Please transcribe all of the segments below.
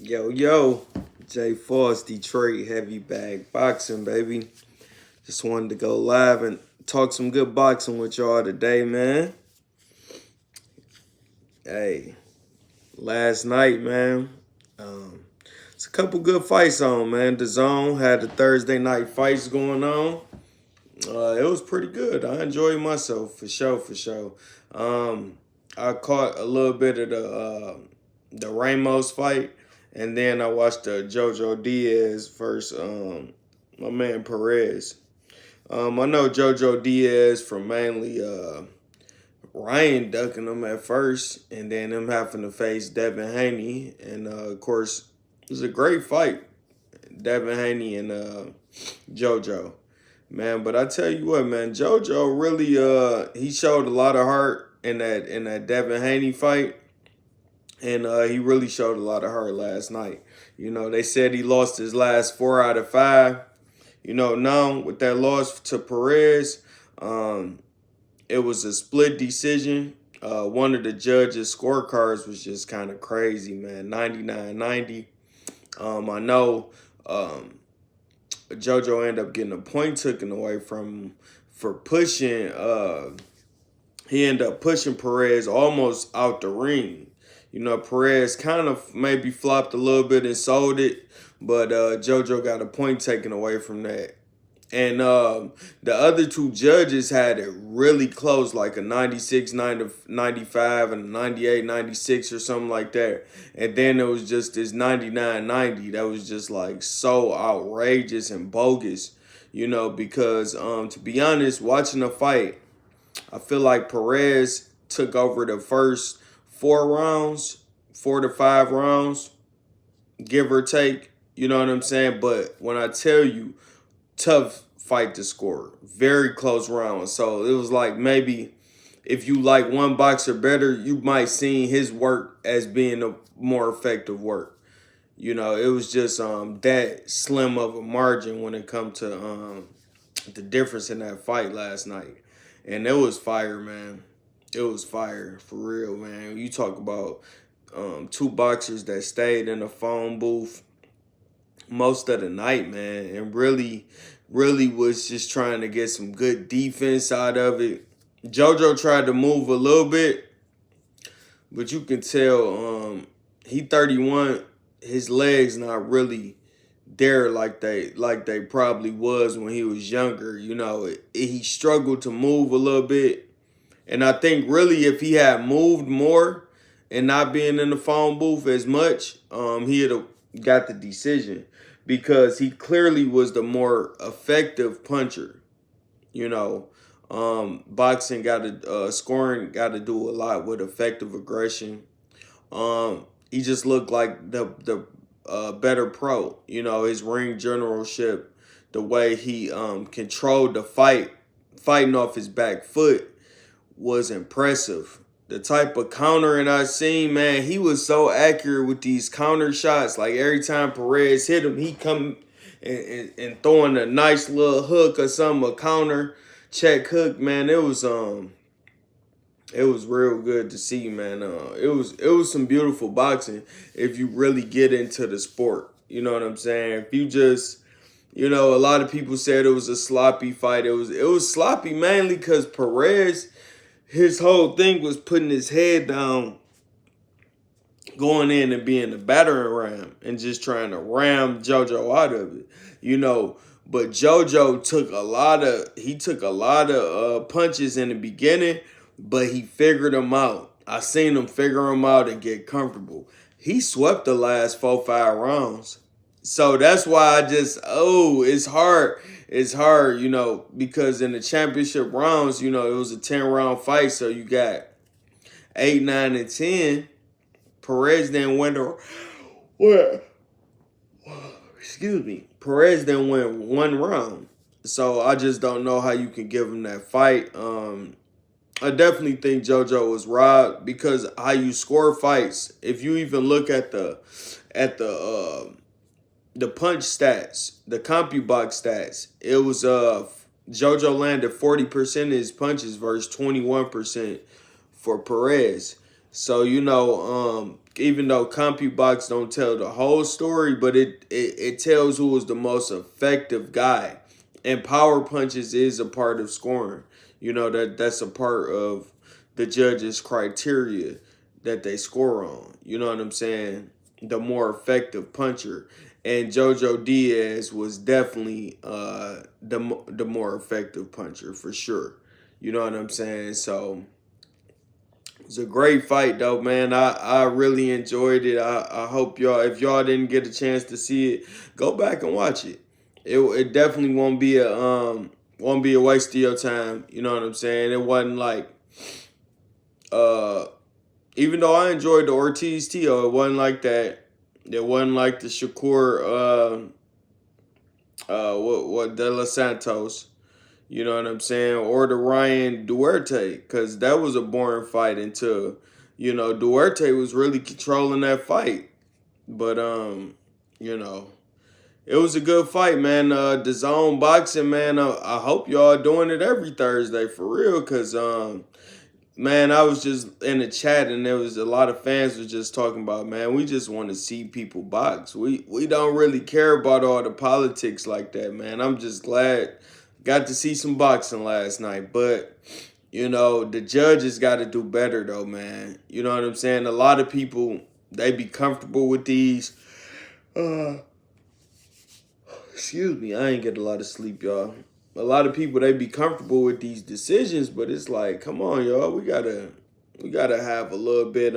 Yo, yo, J Force, Detroit heavy bag boxing, baby. Just wanted to go live and talk some good boxing with y'all today, man. Hey, last night, man, um, it's a couple good fights on, man. The Zone had the Thursday night fights going on. It was pretty good. I enjoyed myself for sure, for sure. Um, I caught a little bit of the Ramos fight, and then I watched the JoJo Diaz versus my man Perez. I know JoJo Diaz from mainly Ryan ducking him at first, and then him having to face Devin Haney, and of course it was a great fight, Devin Haney and JoJo. Man, but I tell you what, man, JoJo really he showed a lot of heart in that Devin Haney fight. And he really showed a lot of heart last night. You know, they said he lost his last 4 out of 5. You know, now with that loss to Perez, um, it was a split decision. One of the judges' scorecards was just kind of crazy, man. 99-90. I know JoJo ended up getting a point taken away from him for pushing. He ended up pushing Perez almost out the ring. You know, Perez kind of maybe flopped a little bit and sold it, but JoJo got a point taken away from that. And the other two judges had it really close, like a 96-95 and a 98-96 or something like that. And then it was just this 99-90 that was just like so outrageous and bogus, you know, because to be honest, watching the fight, I feel like Perez took over the first 4 rounds, 4 to 5 rounds, give or take. You know what I'm saying? But when I tell you, tough fight to score, very close round. So it was like maybe if you like one boxer better, you might see his work as being a more effective work. You know, it was just that slim of a margin when it come to the difference in that fight last night. And it was fire, man. It was fire for real, man. You talk about two boxers that stayed in the phone booth most of the night, man, and really was just trying to get some good defense out of it. JoJo tried to move a little bit, but you can tell he 31, his legs not really there like they probably was when he was younger. You know, he struggled to move a little bit, and I think really if he had moved more and not being in the phone booth as much, he'd have got the decision because he clearly was the more effective puncher. You know, boxing got to scoring got to do a lot with effective aggression. He just looked like the better pro. You know, his ring generalship, the way he controlled the fight, fighting off his back foot was impressive. The type of countering I seen, man, he was so accurate with these counter shots. Like every time Perez hit him, he come and throwing a nice little hook or something, a counter check hook, man. It was real good to see, man. It was some beautiful boxing if you really get into the sport. You know what I'm saying? If you just, you know, a lot of people said it was a sloppy fight. It was sloppy mainly because Perez, his whole thing was putting his head down, going in and being a battering ram and just trying to ram JoJo out of it. You know, but JoJo took a lot of punches in the beginning, but he figured them out. I seen him figure them out and get comfortable. He swept the last 4 5 rounds. So that's why it's hard. It's hard, you know, because in the championship rounds, you know, it was a 10 round fight. So you got 8, 9, and 10. Perez then went or what? Excuse me. Perez then went 1 round. So I just don't know how you can give him that fight. I definitely think JoJo was robbed because how you score fights. If you even look at the punch stats, the CompuBox stats, it was JoJo landed 40% of his punches versus 21% for Perez. So you know, even though CompuBox don't tell the whole story, but it tells who was the most effective guy. And power punches is a part of scoring. That's a part of the judges' criteria that they score on. You know what I'm saying? The more effective puncher. And JoJo Diaz was definitely the more effective puncher for sure. You know what I'm saying? So it's a great fight though, man. I really enjoyed it. I hope y'all, if y'all didn't get a chance to see it, go back and watch it. It definitely won't be a waste of your time. You know what I'm saying? It wasn't like uh even though I enjoyed the Ortiz Tio, it wasn't like that. It wasn't like the Shakur what De Los Santos. You know what I'm saying? Or the Ryan Duarte, because that was a boring fight until, Duarte was really controlling that fight. But, you know, it was a good fight, man. The zone boxing, man, I hope y'all doing it every Thursday for real, because, man, I was just in the chat and there was a lot of fans was just talking about, man, we just want to see people box. We don't really care about all the politics like that, man. I'm just glad got to see some boxing last night, but the judges got to do better though, man. You know what I'm saying? A lot of people they be comfortable with these. Uh, Excuse me, I ain't get a lot of sleep, y'all. A lot of people they be comfortable with these decisions, but it's like, come on, y'all, we gotta have a little bit.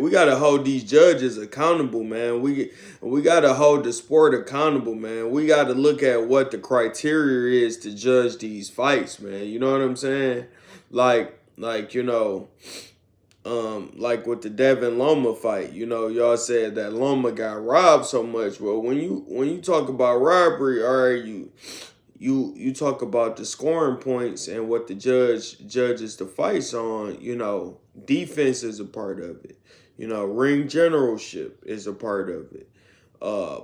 We gotta hold these judges accountable, man. We gotta hold the sport accountable, man. We gotta look at what the criteria is to judge these fights, man. You know what I'm saying? Like with the Devin Loma fight, y'all said that Loma got robbed so much. Well, when you talk about robbery, all right, you talk about the scoring points and what the judge judges the fights on. Defense is a part of it. Ring generalship is a part of it.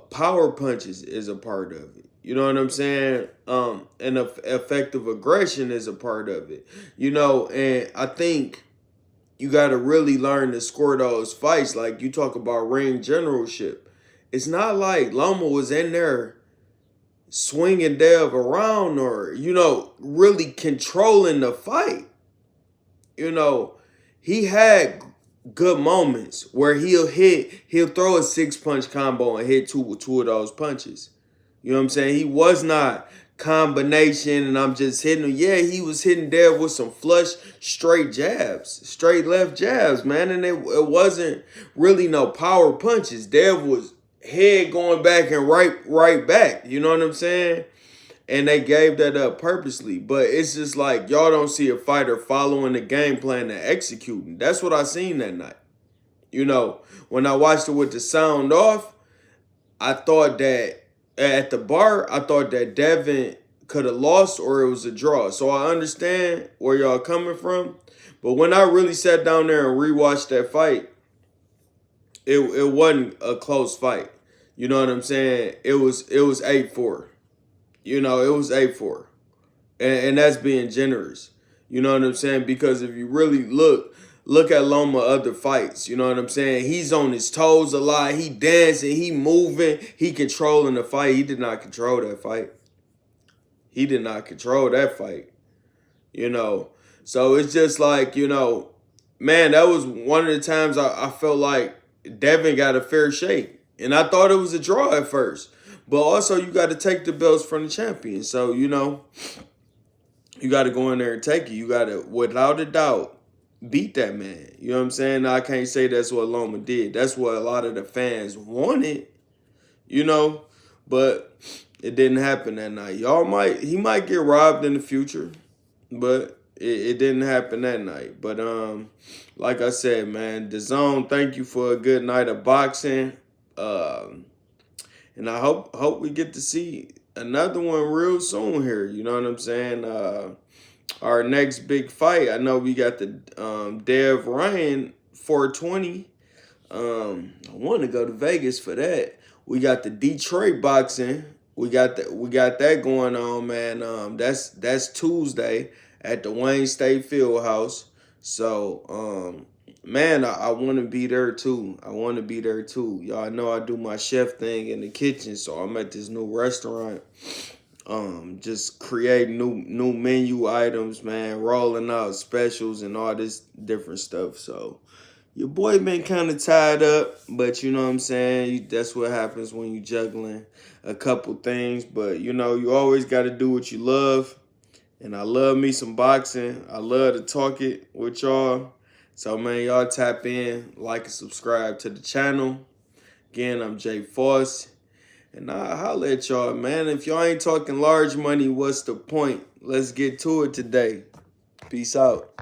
Power punches is a part of it. You know what I'm saying? And effective aggression is a part of it. And I think you got to really learn to score those fights. Like you talk about ring generalship. It's not like Loma was in there swinging Dev around or, really controlling the fight. He had good moments where he'll throw a 6-punch combo and hit two of those punches. You know what I'm saying? He was not combination and I'm just hitting him. Yeah, he was hitting Dev with some flush, straight jabs, straight left jabs, man. And it wasn't really no power punches. Dev was head going back and right back. You know what I'm saying? And they gave that up purposely. But it's just like y'all don't see a fighter following the game plan and executing. That's what I seen that night. When I watched it with the sound off, I thought that at the bar, I thought that Devin could have lost or it was a draw. So I understand where y'all coming from. But when I really sat down there and rewatched that fight, it wasn't a close fight. You know what I'm saying? It was 8-4. It was 8-4. And that's being generous. You know what I'm saying? Because if you really look at Loma other fights. You know what I'm saying? He's on his toes a lot. He dancing. He moving. He controlling the fight. He did not control that fight. He did not control that fight. So it's just like, man, that was one of the times I felt like Devin got a fair shake. And I thought it was a draw at first. But also you got to take the belts from the champion. So, you got to go in there and take it. You got to, without a doubt, beat that man. You know what I'm saying? Now, I can't say that's what Loma did. That's what a lot of the fans wanted, but it didn't happen that night. He might get robbed in the future, but it didn't happen that night. But like I said, man, the zone, thank you for a good night of boxing. And I hope we get to see another one real soon here. You know what I'm saying? Our next big fight, I know we got the Dev Ryan 420. I want to go to Vegas for that. We got the Detroit boxing. We got that going on, man. That's Tuesday at the Wayne State Fieldhouse. So man, I want to be there too. I want to be there too. Y'all know I do my chef thing in the kitchen, so I'm at this new restaurant. Just creating new menu items, man, rolling out specials and all this different stuff. So your boy been kind of tied up, but you know what I'm saying? That's what happens when you juggling a couple things. But you know, you always got to do what you love. And I love me some boxing. I love to talk it with y'all. So man, y'all tap in, like and subscribe to the channel. Again, I'm Jay Foss. And I'll holler at y'all, man. If y'all ain't talking large money, what's the point? Let's get to it today. Peace out.